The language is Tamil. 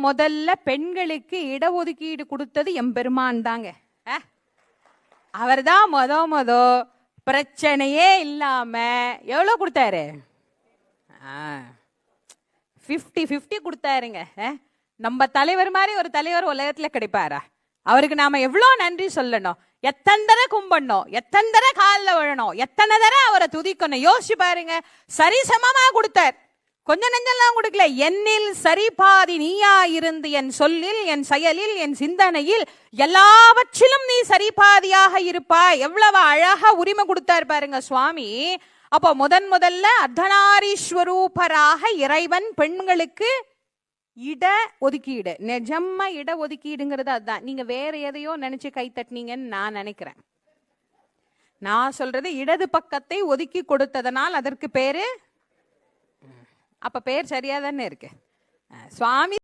முதல்ல பெண்களுக்கு இடஒதுக்கீடு கொடுத்தது எம்பெருமான் தாங்க. அவர் தான் பிரச்சனையே இல்லாம எவ்வளவு கொடுத்தாரு? 50-50 கொடுத்தாருங்க. நம்ம தலைவர் மாதிரி ஒரு தலைவர் உலகத்துல கிடைப்பாரா? அவருக்கு நாம எவ்வளவு நன்றி சொல்லணும், எத்தனை தடவை கும்பிடணும், எத்தனை தடவை காலில் விழணும், எத்தனை தடவை அவரை துதிக்கணும். யோசிச்சு பாருங்க. சரிசமமா கொடுத்தார், கொஞ்சம் நெஞ்செல்லாம் கொடுக்கல. என்னில் சரிபாதி நீயா இருந்து என் சொல்லில், என் செயலில், என் சிந்தனையில் எல்லாவற்றிலும் நீ சரிபாதியாக இருப்பாய். எவ்வளவு அழகா உரிமை கொடுத்தார் பாருங்க சுவாமி. அப்போ முதல்ல அர்த்தநாரீஸ்வரூபராக இறைவன் பெண்களுக்கு இட ஒதுக்கீடு, நிஜமா இட ஒதுக்கீடுங்கிறது அதுதான். நீங்க வேற எதையோ நினைச்சு கை தட்டினீங்கன்னு நான் நினைக்கிறேன். நான் சொல்றது இடது பக்கத்தை ஒதுக்கி கொடுத்ததனால் அதற்கு பேரு, அப்ப பேர் சரியா தானே இருக்கு. சுவாமி